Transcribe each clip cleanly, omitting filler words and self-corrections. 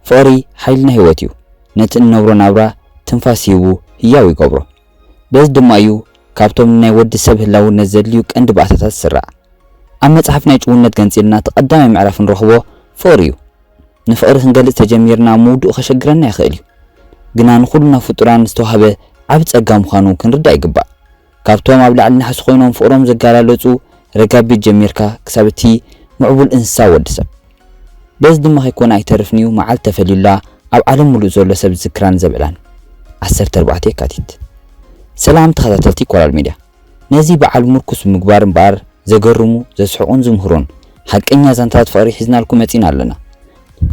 ፍቅሪ ሓይልና ህይወት እዩ ነቲ እንነብሮ ናብራ ትንፋስ ሂቡ ህያው ይገብሮ በዝ ድማ እዩ ካብቶም ናይ ወዲ ሰብ ህላውነት ዘድልዩ ቀንዲ ባእታታት ዝስራዕ ኣብ መጽሓፍ ናይ ጭውነት ገንፂልና ተቀዳማይ ምዕራፍ ንረኽቦ ፍቅሪ እዩ ንፍቅሪ ክንገልጽ ተጀሚርና ምውድኡ ከሸግረና ይኽእል እዩ ግና ንኹልና ፍጡራን ዝተዋህበ ዓብ ጸጋ ምዃኑ ክንርዳእ ይግባእ ካብቶም ኣብ ላዕሊ ናሕሲ ኮይኖም ፍቅሮም ዘጋላለጹ ረጋቢት ጀሚርካ ክሳብ እቲ ምዕቡል እንስሳ ወዲ ሰብ በዝ ድማ ከይኮነ ኣይተርፍኒ እዩ መዓልቲ ተፈሊላ ኣብ ዓለም ሙሉእ ዘሎ ሰብ ዝክራን ዘብዕላን 14 የካቲት ሰላም ተኸታተልቲ ኮራል ሚድያ ነዚ በዓል ምርኩስ ምግባር እምበር ዘገርሙ ዘስሕቁን ዝምህሩን ሓቀኛ ዛንታት ፍቅሪ ሒዝናልኩም መጺና ኣለና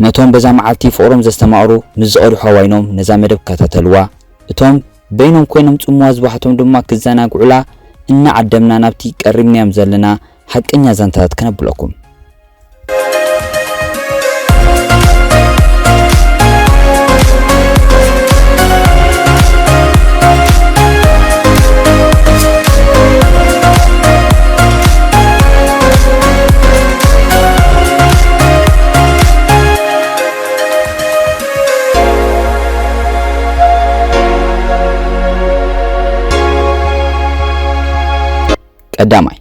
ነቶም በዛ መዓልቲ ፍቅሮም ዘስተማቕሩ ንዝቐሪሑ ዋይኖም ነዛ መደብ ከታተልዋ እቶም በይኖም ኮይኖም ጽሙዋ ዝባሕቶም ድማ ክዘናግዑላ እናዓደምና ናብቲ ቀሪብናዮም ዘለና ሓቀኛ ዛንታት ከነብለኩም ቀዳማይ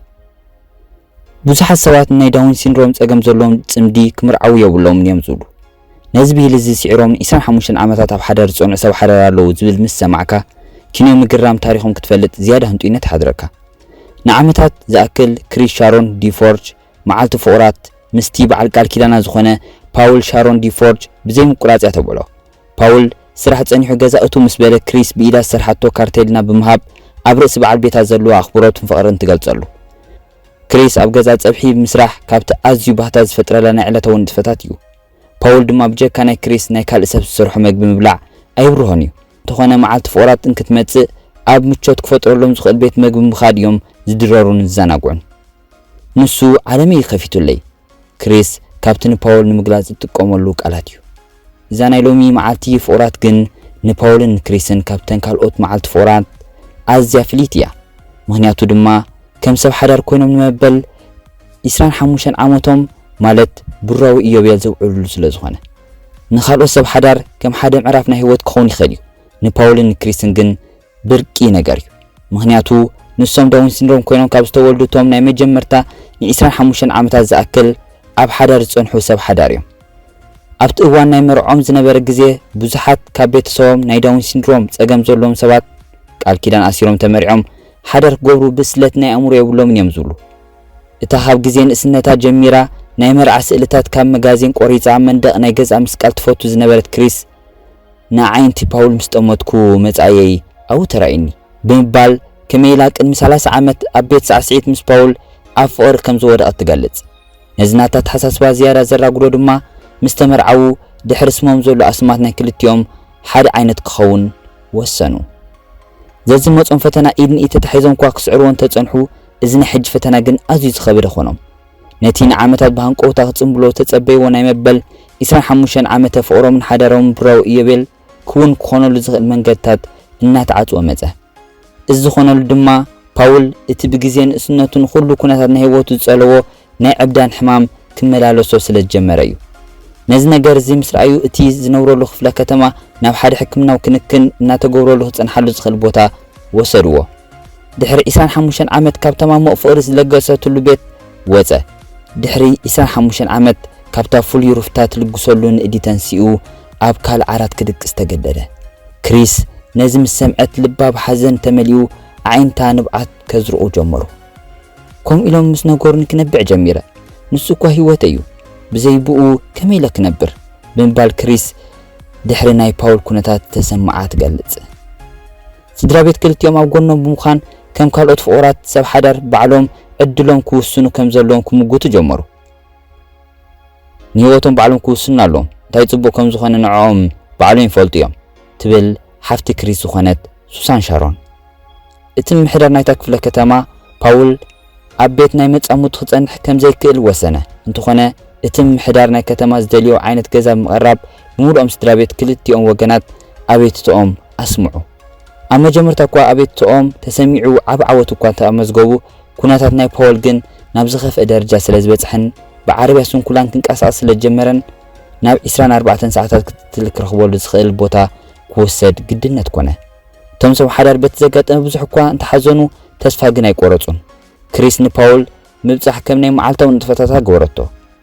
ብዙሓት ሰባት ናይ ዳውን ሲንድሮም ጸገም ዘለዎም ጽምዲ ክምርዓው የብሎም እዮም ዝብሉ ነዚ ብሂል እዚ ሲዕሮም 25 ዓመታት ኣብ ሓደ ዝጸንዑ ሰብ ሓዳር ኣለዉ ዝብል ምስ ሰማዕካ ኪንዮ ምግራም ታሪኾም ክትፈልጥ ዝያዳ ህንጡይነት ሓድረካ ንዓመታት ዝኣክል ክሪስ ሻሮን ዲፎርጅ መዓልቲ ፍቁራት ምስቲ በዓል ቃል ኪዳና ዝኾነ ፓውል ሻሮን ዲፎርጅ ብዘይ ምቁራጽያ ተብዕሎ ፓውል ስራሕ ጸኒሑ ገዛእቱ ምስ በለ ክሪስ ብኢዳ ሰርሓቶ ካርቴልና ብምሃብ ኣብ ርእሲ በዓል ቤታ ዘለዎ ኣኽብሮትን ፍቅርን ትገልጸሉ ክሪስ ኣብ ገዛ ጸብሒ ምስራሕ ካብቲ ኣዝዩ ባህታ ዝፈጥረላ ናይ ዕለታዊ ንጥፈታት እዩ ፓውል ድማ ብጀካ ናይ ክሪስ ናይ ካልእ ሰብ ዝሰርሖ ምግቢ ምብላዕ ኣይብርሆን እዩ እንተኾነ መዓልቲ ፍቁራት እንትመጽእ ኣብ ምቾት ክፈጥረሎም ዝኽእል ቤት ምግቢ ምኻድ እዮም ዝድረሩን ዝዘናግዑን ንሱ ዓለመይ ከፊቱለይ ክሪስ ካብቲ ንፓውል ንምግላጽ ዝጥቀመሉ ቃላት እዩ እዛ ናይ ሎሚ መዓልቲ ፍቁራት ግን ንፓውልን ክሪስን ካብተን ካልኦት መዓልቲ ፍቁራት ኣዝያ ፍሊት እያ ምክንያቱ ድማ ከም ሰብ ሓዳር ኮይኖም ንመበል 25 ዓመቶም ማለት ብራዊ ኢዮቤል ዘውዕሉ ስለ ዝኾነ ንኻልኦት ሰብ ሓዳር ከም ሓደ ምዕራፍ ናይ ህይወት ክኸውን ይኽእል እዩ ንፓውልን ክሪስን ግን ብርቂ ነገር እዩ ምክንያቱ ንሶም ዳውን ሲንድሮም ኮይኖም ካብ ዝተወልዱቶም ናይ መጀመርታ ን25 ዓመታት ዝኣክል ኣብ ሓዳር ዝጸንሑ ሰብ ሓዳር እዮም ኣብቲ እዋን ናይ መርዖም ዝነበረ ግዜ ብዙሓት ካብ ቤተሰቦም ናይ ዳውን ሲንድሮም ጸገም ዘለዎም ሰባት ቃል ኪዳን ኣሲሮም ተመሪዖም ሓዳር ክገብሩ ብስለት ናይ ኣእምሮ የብሎም እዮም ዝብሉ እታ ካብ ግዜ ንእስነታ ጀሚራ ናይ መርዓ ስእልታት ካብ መጋዜን ቆሪጻ መንደቕ ናይ ገዛ መስቃል ትፈቱ ዝነበረት ክሪስ ንዓይንቲ ፓውል ምስ ጠመትኩ መጻየይ ኣው ተራእኒ ብምባል ከመይላ ቅድሚ 30 ዓመት ኣብ ቤት ሳዕስዒት ምስ ፓውል ኣብ ፍቅሪ ከም ዝወደቐት ትገልጽ ነዚ ናታ ተሓሳስባ ዝያዳ ዘራግሎ ድማ ምስ ተመርዓው ድሕሪ ስሞም ዘሎ ኣስማት ናይ ክልቲኦም ሓደ ዓይነት ክኸውን ወሰኑ ዘዚ መጾም ፈተና ኢድን ተታሒዞም ኳ ክስዕርዎን ተጸንሑ እዚ ናይ ሕጂ ፈተና ግን ኣዝዩ ዝኸበደ ኾኖም ነቲ ንዓመታት ባህንቆታ ክጽምብሎ ተጸበይዎ ናይ መበል 25 ዓመተ ፍቅሮምን ሓዳሮም ብራዊ ኢዮቤል ክውን ክኾነሉ ዝኽእል መንገድታት እናተዓጽወ መጸ እዚ ዝኾነሉ ድማ ፓውል እቲ ብግዜ ንእስነቱን ኩሉ ኩነታት ናይ ህይወቱ ዝጸለዎ ናይ ዕብዳን ሕማም ክመላለሶ ስለ ዝጀመረ እዩ ነዚ ነገር እዚ ምስ ረኣዩ እቲ ዝነብረሉ ክፍለ ከተማ ናብ ሓደ ሕክምናዊ ክንክን እናተገብረሉ ክጸንሓሉ ዝኽእል ቦታ ወሰድዎ ድሕሪ 25 ዓመት ካብ ተማሞቕ ፍቅሪ ዝለገሰትሉ ቤት ወፀ ድሕሪ 25 ዓመት ካብታ ፍሉይ ሩፍታት ልግሰሉ ንእዲ ተንሲኡ ኣብ ካልእ ዓራት ክድቅስ ተገደደ ክሪስ ነዚ ምስ ሰምዐት ልባ ብሓዘን ተመሊኡ ዓይንታ ንብዓት ከዝርኡ ጀመሩ ከምኡ ኢሎም ምስ ነገሩን ክነብዕ ጀሚረ ንሱ እኳ ህይወት እዩ ብዘይብኡ ከመይ ኢለ ክነብር ብምባል ክሪስ ድሕሪ ናይ ፓውል ኩነታት ተሰማዓ ትገልጽ ስድራ ቤት ክልቲኦም ኣብ ጎኖም ብምዃን ከም ካልኦት ፍቁራት ሰብ ሓዳር ባዕሎም ዕድሎም ክውስኑ ከም ዘለዎም ክምጉቱ ጀመሩ ንህይወቶም ባዕሎም ክውስኑ ኣለዎም እንታይ ጽቡቕ ከም ዝኾነ ንዕኦም ባዕሎም ይፈልጡ እዮም ትብል ሓፍቲ ክሪስ ዝኾነት ሱሳን ሻሮን እቲ ምሕዳር ናይታ ክፍለ ከተማ ፓውል ኣብ ቤት ናይ መጻሙት ክጸንሕ ከም ዘይክእል ወሰነ እንተኾነ እቲ ምሕዳር ናይ ከተማ ዝደልዮ ዓይነት ገዛ ምቕራብ ብምሉኦም ስድራ ቤት ክልቲኦም ወገናት ኣቤትቶም ኣስምዑ ኣብ መጀመርታ እኳ ኣቤትቶም ተሰሚዑ ዓብ ዓወት እኳ ተመዝገቡ ኩነታት ናይ ፓውል ግን ናብ ዝኸፍአ ደረጃ ስለ ዝበጽሕን ብዓረብያ ስንኩላን ክንቀሳቐስ ስለ ጀመረን ናብ 24 ሰዓታት ክትትል ክረኽበሉ ዝኽእል ቦታ ክወሰድ ግድነት ኮነ። እቶም ሰብ ሓዳር በቲ ዘጋጠመ ብዙሕ እኳ እንተሓዘኑ ተስፋ ግን ኣይቆረጹን። ክሪስ ንፓውል ምብጻሕ ከም ናይ መዓልታዊ ንጥፈታት ገበረቶ።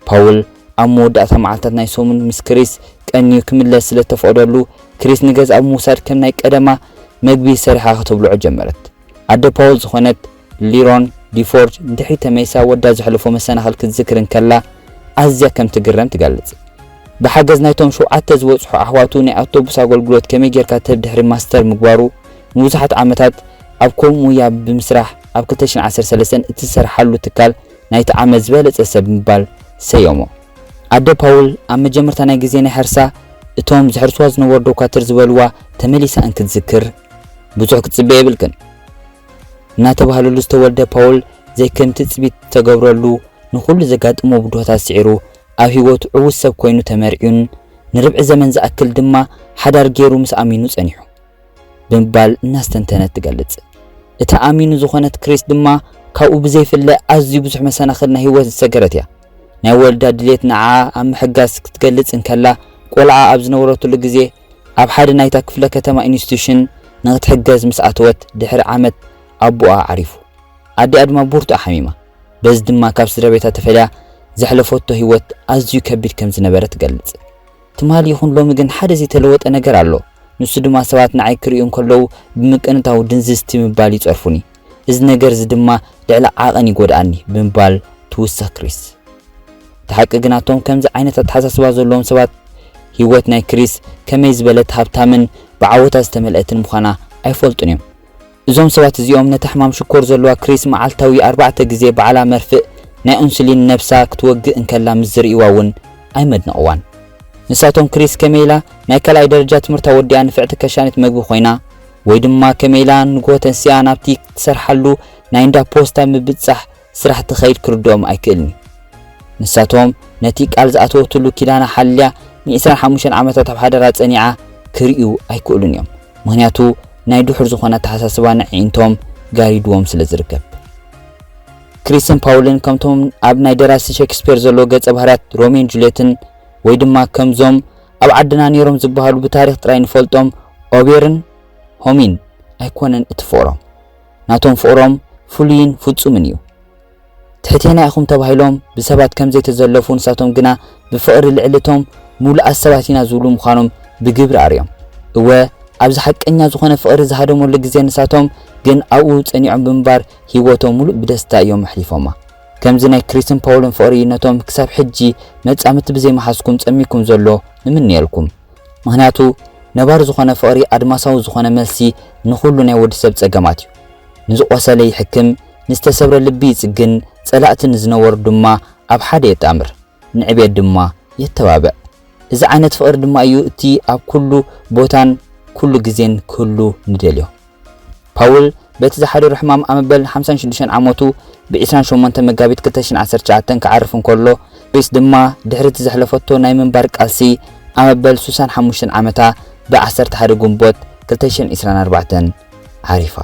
ፓውል ኣብ መወዳእታ መዓልታት ናይ ሶሙን ምስ ክሪስ ቀኒዩ ክምለስ ስለ ተፈቅደሉ ክሪስ ንገዛ ኣብ ምውሳድ ከም ናይ ቀደማ መግቢ ሰሪሓ ክትብልዖ ጀመረት። ኣደ ፓውል ዝኾነት ሊሮን ዲፎርጅ ድሕሪ ተመይሳ ወዳ ዘሕልፎ መሰናኽል ክትዝክር እንከላ ኣዝያ ከም ትግረም ትገልጽ። ብሓገዝ ናይቶም 7 ዝበጽሑ ኣሕዋቱ ናይ ኣውቶቡስ ኣገልግሎት ከመይ ጌርካ ተብ ድሕሪ ማስተር ምግባሩ ንብዙሓት ዓመታት ኣብ ኮሙያ ብምስራሕ ኣብ 2013 እቲ ዝሰርሓሉ ትካል ናይቲ ዓመት ዝበለጸ ሰብ ምባል ሰየሞ። ኣደ ፓውል ኣብ መጀመርታ ናይ ግዜ ናይ ሕርሳ እቶም ዝሕርስዋ ዝነበሩ ዶክተር ዝበልዋ ተመሊሳ እንትዝክር ብዙሕ ክትጽበ ይብልክን እናተባህለሉ ዝተወልደ ፓውል ዘይከምቲ ጽቢት ተገብረሉ ንኹሉ ዘጋጥሞ ብድሆታት ሲዒሩ ኣብ ህይወቱ ዕውስ ሰብ ኮይኑ ተመርዒዩን ንርብዒ ዘመን ዝኣክል ድማ ሓዳር ገይሩ ምስ ኣሚኑ ጸኒሑ ብምባል እናስተንተነት ትገልጽ። እታ ኣሚኑ ዝኾነት ክሪስ ድማ ካብኡ ብዘይፍለ ኣዝዩ ብዙሕ መሰናኽል ናይ ህይወት ዝሰገረት እያ። ናይ ወልዳ ድሌት ንዓ ኣብ ምሕጋዝ ክትገልጽ እንከላ ቆልዓ ኣብ ዝነበረትሉ ግዜ ኣብ ሓደ ናይታ ክፍለ ከተማ ኢንስቲትዩሽን ንኽትሕገዝ ምስ ኣተወት ድሕሪ ዓመት ኣቦኣ ዓሪፉ። ኣዲኣ ድማ ቡርቱኣ ሓሚማ። በዚ ድማ ካብ ስድራቤታ ተፈልያ ዘሕለፈቶ ህይወት ኣዝዩ ከቢድ ከም ዝነበረ ትገልጽ። ትማሊ ይኹን ሎሚ ግን ሓደ ዝተለወጠ ነገር ኣሎ። ንሱ ድማ ሰባት ንዓይ ክሪኡ እንከለዉ ብምቅንታው ድንዝስቲ ምባል ይጸርፉኒ። እዚ ነገር እዚ ድማ ልዕሊ ዓቐን ይጎድኣኒ ብምባል ትውስኽ ክሪስ። ተሓቂ ግናቶም ከምዚ ዓይነት ኣተሓሳስባ ዘለዎም ሰባት ህይወት ናይ ክሪስ ከመይ ዝበለት ሃብታምን ብዓወታት ዝተመልአትን ምዃና ኣይፈልጡን እዮም። እዞም ሰባት እዚኦም ነቲ ሕማም ሽኮር ዘለዋ ክሪስ መዓልታዊ 4 ግዜ በዓላ መርፍእ ናይ ኢንሱሊን ነብሳ ክትወግእ እንከላ ምስ ዝርእይዋ እውን ኣይመድነቕዋን። ንሳቶም ክሪስ ከመይላ ናይ ካልኣይ ደረጃ ትምህርታ ወዲያ ንፍዕቲ ከሻኒት መግቢ ኮይና ወይ ድማ ከመይላ ንጎተንስያ ናብቲ ትሰርሓሉ ናይ እንዳ ፖስታ ምብጻሕ ስራሕ ትኸይድ ክርድኦም ኣይክእልኒ። ንሳቶም ነቲ ቃል ዝኣተወትሉ ኪዳና ሓልያ ን25 ዓመታት ኣብ ሓደራ ጸኒዓ ክርእዩ ኣይክእሉን እዮም። ምክንያቱ ናይ ድሑር ዝኾነ ተሓሳስባ ንዒንቶም ጋሪድዎም ስለ ዝርከብ። ክሪስን ፓውልን ከምቶም ኣብ ናይ ደራሲ ሼክስፒር ዘሎ ገጸ ባህርያት ሮሜን ጁልየትን ወይ ድማ ከምዞም ኣብ ዓድና ነይሮም ዝበሃሉ ብታሪኽ ጥራይ ንፈልጦም ኦቤርን ሆሚን ኣይኮነን እቲ ፍቕሮም። ናቶም ፍቕሮም ፍሉይን ፍጹምን እዩ። ትሕቴና ኢኹም ተባሂሎም ብሰባት ከም ዘይተዘለፉ ንሳቶም ግና ብፍቕሪ ልዕልቶም ሙሉኣት ሰባት ኢና ዝብሉ ምዃኖም ብግብሪ ኣርዮም። እወ ኣብዚ ሓቀኛ ዝኾነ ፍቕሪ ዝሃደመሉ ግዜ ንሳቶም ግን ኣብኡ ጸኒዖም ብምባር ህይወቶም ሙሉእ ብደስታ እዮም ኣሕሊፎማ። ከምዚ ናይ ክሪስን ፓውልን ፍቕሪ ነቶም ክሳብ ሕጂ መጻምቲ ብዘይመሓስኩም ጸሚኩም ዘሎ ንምንየልኩም። ምክንያቱ ነባር ዝኾነ ፍቕሪ ኣድማሳዊ ዝኾነ መልሲ ንኹሉ ናይ ወዲ ሰብ ጸገማት እዩ። ንዝቆሰለ ይሕክም፣ ንዝተሰብረ ልቢ ይጽግን፣ ጸላእቲ ንዝነበሩ ድማ ኣብ ሓደ የጣምር፣ ንዕቤት ድማ የተባብዕ። እዚ ዓይነት ፍቕሪ ድማ እዩ እቲ ኣብ ኩሉ ቦታን ኩሉ ግዜን ክህሉ ንደልዮ። ፓውል በቲ ዝሓደሩ ሕማም ኣመበል 56 ዓመቱ ብ28 መጋቢት 2019 ክዓርፍ እንከሎ ክሪስ ድማ ድሕሪ እቲ ዘሕለፈቶ ናይ ምንባር ቃልሲ ኣመበል 65 ዓመታ ብ11 ግንቦት 2024 ዓሪፋ።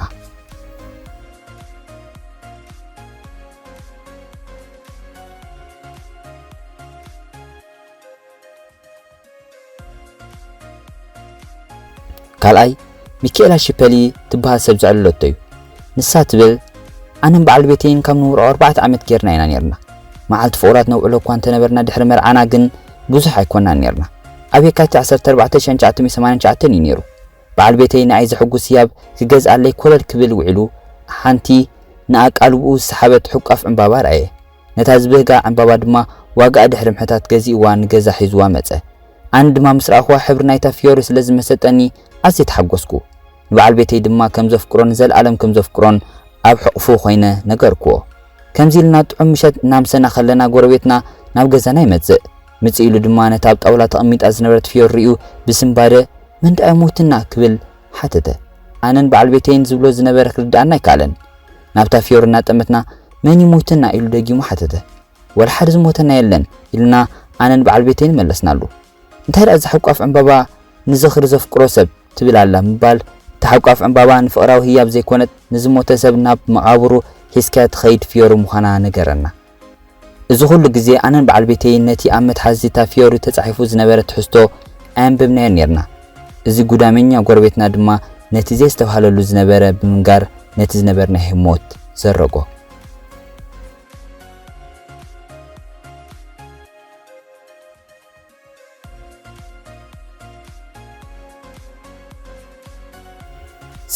ካልኣይ ሚካኤላ ሽፐሊ ትበሃል ሰብ ዝዕለለቶ እዩ። ንሳ ትብል ኣነም በዓል ቤተይን ካብ ንውሮ 4 ዓመት ጌርና ኢና ነርና። መዓልቲ ፍቑራት ነውዕሎ እኳ እንተነበርና ድሕሪ መርዓና ግን ብዙሕ ኣይኮናን ነርና። ኣብ የካቲት 14/1989 እዩ ነይሩ። በዓል ቤተይ ንኣይ ዘሕጉስ ህያብ ክገዝኣለይ ኮለል ክብል ውዒሉ ሓንቲ ንኣቃልብኡ ዝሰሓበት ሕቋፍ ዕምባባ ረአየ። ነታ ዝበህጋ ዕምባባ ድማ ዋጋኣ ድሕሪ ምሕታት ገዚእዋ ንገዛ ሒዝዋ መፀ። ኣነ ድማ ምስ ረኣኽዋ ሕብሪ ናይታ ፊዮሪ ስለ ዝመሰጠኒ ኣዝየ ተሓጎስኩ። ንበዓል ቤተይ ድማ ከም ዘፍቅሮን ዘለኣለም ከም ዘፍቅሮን ኣብ ሕቕፉ ኮይነ ነገርክዎ። ከምዚ ኢልና ጥዑም ምሸት እናምሰና ከለና ጎረቤትና ናብ ገዛና ይመጽእ። ምጽእ ኢሉ ድማ ነታ ኣብ ጣውላ ተቐሚጣ ዝነበረት ፊዮሪ ሪኡ ብስምባደ መንዳይ ሞትና ክብል ሓተተ። ኣነን በዓል ቤተይን ዝብሎ ዝነበረ ክርዳኣና ኣይከኣለን። ናብታ ፊዮሪ እናጠመትና መን ይሞትና ኢሉ ደጊሙ ሓተተ። ወላ ሓደ ዝሞተና የለን ኢልና ኣነን በዓል ቤተይን መለስናሉ። እንታይ ደኣ ዝሕቋፍ ዕምባባ ንዝኽሪ ዘፍቅሮ ሰብ ትብላላ ምባል ተሓቋፍ ዕምባባ ንፍቕራዊ ህያብ ዘይኮነት ንዝሞተ ሰብ ናብ መቓብሩ ሒዝካ ትኸይድ ፊዮሪ ምዃና ነገረና። እዚ ኩሉ ግዜ ኣነን በዓል ቤተይ ነቲ ኣብ መትሓዚታ ፊዮሪ ተጻሒፉ ዝነበረ ትሕዝቶ ኣንብብናዮ ነርና። እዚ ጉዳመኛ ጎረቤትና ድማ ነቲ ዘስተባሃለሉ ዝነበረ ብምንጋር ነቲ ዝነበርና ህሞት ዘረጎ።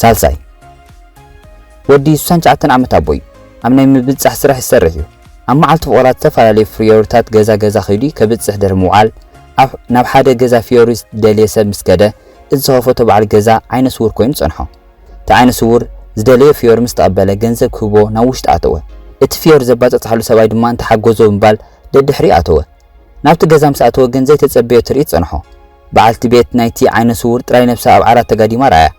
ሳልሳይ ወዲ 69 ዓመት ኣቦይ ኣብ ናይ ምብጻሕ ስራሕ ይሰርሕ እዩ። ኣብ መዓልቲ ፍቑራት ዝተፈላለዩ ፍዮሪታት ገዛ ኸይዱ ከብጽሕ ድሕሪ ምውዓል ናብ ሓደ ገዛ ፊዮሪ ዝደልየ ሰብ ምስ ከደ እዚ ዝኸፈቶ በዓል ገዛ ዓይነ ስውር ኮይኑ ጸንሖ። እቲ ዓይነ ስውር ዝደልየ ፊዮሪ ምስ ተቐበለ ገንዘብ ክህቦ ናብ ውሽጢ ኣተወ። እቲ ፊዮሪ ዘባጻጽሓሉ ሰብኣይ ድማ እንተሓጎዞ ብምባል ደድሕሪ ኣተወ። ናብቲ ገዛ ምስ ኣተወ ግን ዘይተጸበየ ትርኢት ጸንሖ። በዓልቲ ቤት ናይቲ ዓይነ ስውር ጥራይ ነብሳ ኣብ ዓራት ተጋዲማ ረኣያ።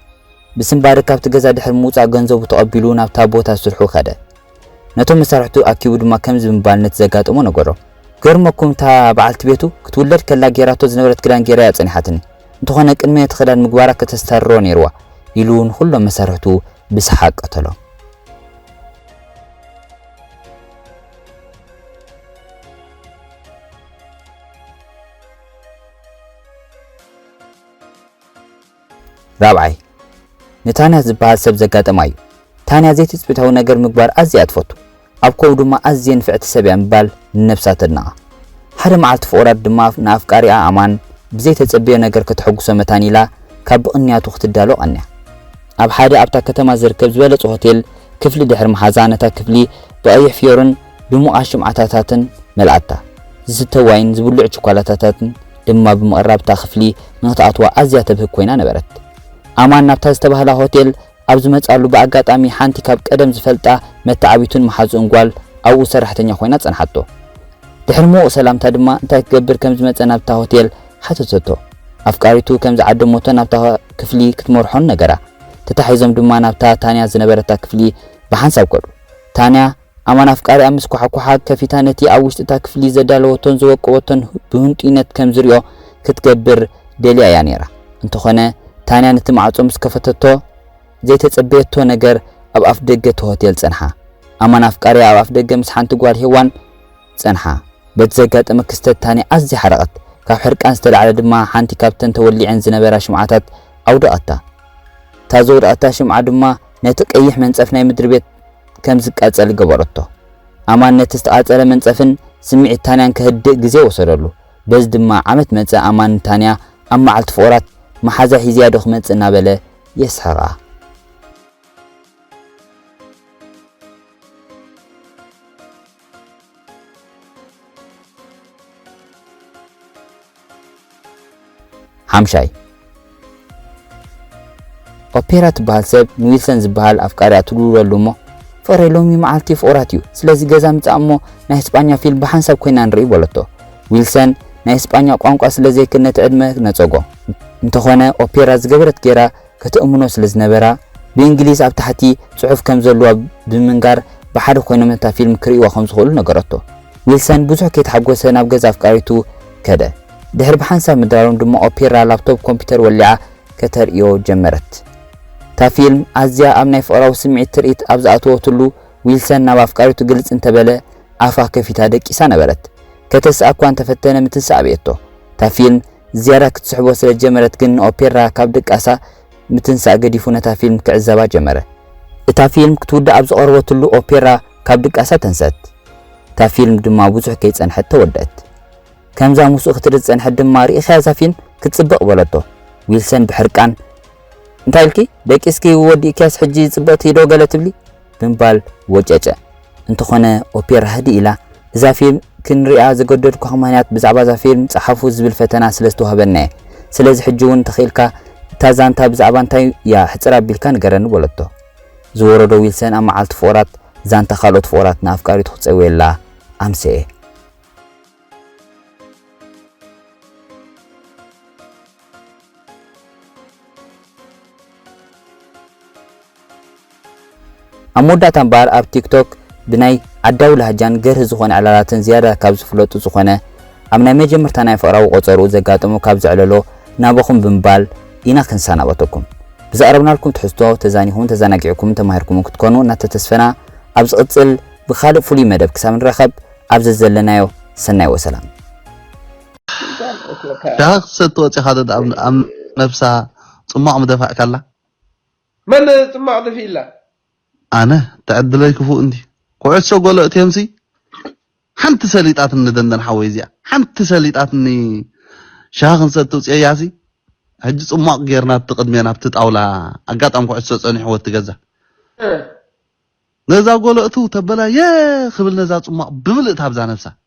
ብስምባሪ ካብቲ ገዛ ድሕሪ ምውጻእ ገንዘቡ ተቐቢሉ ናብታ ቦታ ስርሑ ኸደ። ነቶም መሳርሕቱ ኣኪቡ ድማ ከምዚ ብምባል ነቲ ዘጋጠሞ ነገሮ። ገርመኩም እታ በዓልቲ ቤቱ ክትውለድ ከላ ጌራቶ ዝነበረት ክዳን ጌራ ያጸኒሓትኒ እንተኾነ ቅድሚ እቲ ክዳን ምግባራ ከተስተሮ ነይርዋ ኢሉ እውን ኩሎም መሳርሕቱ ብስሓቅ ቀተሎ። ራብዓይ ንታንያ ዝበሃል ሰብ ዘጋጠማ እዩ። ታንያ ዘይትጽቢታዊ ነገር ምግባር ኣዝያ ትፈቱ። ኣብ ኮው ድማ ኣዝየ ንፍዕቲ ሰብ እያ ምባል ንነብሳ ተድንቓ። ሓደ መዓልቲ ፍቑራት ድማ ንኣፍቃሪኣ ኣማን ብዘይተጸበየ ነገር ከተሐጉሶ መታኒላ ካብ ብቕንያቱ ክትዳሎ ቐንያ። ኣብ ሓደ ኣብታ ከተማ ዝርከብ ዝበለጸ ሆቴል ክፍሊ ድሕሪ መሓዛ ነታ ክፍሊ ብቐይሕ ፊዮርን ድሙቓት ሽምዓታትን መልኣታ። ዝስተ ዋይን ዝብልዑ ቸኮላታትን ድማ ብምቕራብታ ክፍሊ ንኽትኣትዋ ኣዝያ ተብህግ ኮይና ነበረት። ኣማን ናብታ ዝተባህላ ሆቴል ኣብ ዝመጻሉ ብኣጋጣሚ ሓንቲ ካብ ቀደም ዝፈልጣ መተዓቢቱን መሓዙን ጓል ኣብኡ ሰራሕተኛ ኮይና ጸንሓቶ። ድሕሪ ምዉቕ ሰላምታ ድማ እንታይ ክገብር ከም ዝመጸ ናብታ ሆቴል ሓተተቶ። ኣፍቃሪቱ ከም ዝዓደሞቶ ናብታ ክፍሊ ክትመርሖን ነገራ። ተታሒዞም ድማ ናብታ ታንያ ዝነበረታ ክፍሊ ብሓንሳብ ከዱ። ታንያ ኣማን ኣፍቃሪኣ ምስ ኳሓኳሓ ከፊታ ነቲ ኣብ ውሽጢ እታ ክፍሊ ዘዳለወቶን ዘወቅወቶን ብህንጡይነት ከም ዝሪኦ ክትገብር ደልያ እያ ነይራ። እንተኾነ ታንያ ነቲ ማዕጾ ምስ ከፈተቶ ዘይተጸበየቶ ነገር ኣብ ኣፍ ደገ እቲ ሆቴል ጸንሓ። ኣማን ኣፍቃሪኣ ኣብ ኣፍ ደገ ምስ ሓንቲ ጓል ሄዋን ጸንሓ። በቲ ዘጋጠመ ክስተት ታንያ ኣዝያ ሓረቐት። ካብ ሕርቃን ዝተላዕለ ድማ ሓንቲ ካብተን ተወሊዐን ዝነበራ ሽምዓታት ኣውደቐታ። እታ ዘውደቐታ ሽምዓ ድማ ነቲ ቀይሕ መንጸፍ ናይ ምድሪ ቤት ከም ዝቃጸል ገበረቶ። ኣማን ነቲ ዝተቃጸለ መንጸፍን ስምዒት ታንያን ከህድእ ግዜ ወሰደሉ። በዚ ድማ ዓመት መጸ ኣማን ታንያ ኣብ መዓልቲ ፍቑራት መሓዛ ሒዝያ ዶ ክመጽእ እናበለ የስሕቓ። ሓምሻይ ኦፔራ ትበሃል ሰብ ንዊልሰን ዝበሃል ኣፍቃሪኣ ትድውለሉ እሞ ፍቕሪ ሎሚ መዓልቲ ፍቑራት እዩ፣ ስለዚ ገዛ ምጻእ እሞ ናይ እስጳኛ ፊልም ብሓንሳብ ኮይና ንርኢ በለቶ። ዊልሰን ናይ እስጳኛ ቋንቋ ስለ ዘይክእል ነቲ ዕድመ ነጸጎ። እንተኾነ ኦፔራ ዝገበረት ጌራ ከተእምኖ ስለ ዝነበራ ብእንግሊዝ ኣብ ታሕቲ ጽሑፍ ከም ዘለዋ ብምንጋር ብሓደ ኮይኖም ነታ ፊልም ክርእይዋ ከም ዝኽእሉ ነገረቶ። ዊልሰን ብዙሕ ከይተሓጎሰ ናብ ገዛ ኣፍቃሪቱ ከደ። ድሕሪ ብሓንሳብ ምድራሮም ድማ ኦፔራ ላፕቶፕ ኮምፒተር ወሊዓ ከተርእዮ ጀመረት። እታ ፊልም ኣዝያ ኣብ ናይ ፍቕራዊ ስምዒት ትርኢት ኣብ ዝኣተወትሉ ዊልሰን ናብ ኣፍቃሪቱ ግልጽ እንተበለ ኣፋ ከፊታ ደቂሳ ነበረት። ከተስኣ እኳ እንተፈተነ ምትንሳእ ኣብየቶ። እታ ፊልም ዝያዳ ክትስሕቦ ስለ ጀመረት ግን ኦፔራ ካብ ደቃሳ ምትንሳእ ገዲፉ ነታ ፊልም ክዕዘባ ጀመረ። እታ ፊልም ክትውዳእ ኣብ ዝቐረበትሉ ኦፔራ ካብ ደቃሳ ተንሰት። እታ ፊልም ድማ ብዙሕ ከይጸንሐት ተወድአት። ከምዛ ምስኡ ክትርጽ ጸንሐት ድማ ርኢኻ እዛ ፊልም ክትጽበቕ በለቶ። ዊልሰን ብሕርቃን እንታይ ኢልኪ ደቂስኪ ወዲ ኢክያስ ሕጂ ጽበቕቲ ሂዶ ገለ ትብሊ ብምባል ወጨጨ። እንተኾነ ኦፔራ ህዲ ኢላ እዛ ፊልም ክንሪኣ ዘገደድኩ ምኽንያት ብዛዕባ እዛ ፊልም ጸሓፉ ዝብል ፈተና ስለ ዝተዋህበና እየ። ስለዚ ሕጂ እውን ተኺልካ እታ ዛንታ ብዛዕባ እንታይ እያ ሕፅር ኣቢልካ ንገረኒ በለቶ። ዝወረዶ ዊልሰን ኣብ መዓልቲ ፍቑራት ዛንታ ካልኦት ፍቑራት ንኣፍቃሪቱ ክፀውየላ ኣምስአ። ኣብ መወዳእታ እምበር ኣብ ቲክቶክ ብናይ ዓዳዊ ላህጃን ገርህ ዝኾነ ዕላላትን ዝያዳ ካብ ዝፍለጡ ዝኾነ ኣብ ናይ መጀመርታ ናይ ፍቕራዊ ቆፀርኡ ዘጋጠሙ ካብ ዝዕለሎ ናበኹም ብምባል ኢና ክንሰናበተኩም። ብዛዕረብናልኩም ትሕዝቶ ተዛኒኹም ተዘናጊዕኩም ተማሂርኩም ክትኮኑ እናተተስፈና ኣብ ዝቕፅል ብኻልእ ፍሉይ መደብ ክሳብ ንረኸብ ኣብዚ ዘለናዮ ሰናይ ወሰላም ዳክ ስትወጪ ሓደ ኣብ ነፍሳ ጽማቕ መደፋዕ ካላ من تسمع دفيلا أنا تعدلي كفو أنتي كويس شو قولوا تيمسي حنت سليطات ندندن حويزيا حنت سليطات ني شاغن ستوص ياسي حج صماق غيرنا تقدمينا بتطاولا اقاطم كويس صني حوت تجزا نزا قولوا تو تبلا يا خبل نزا صماق بملئ تابزا نفسها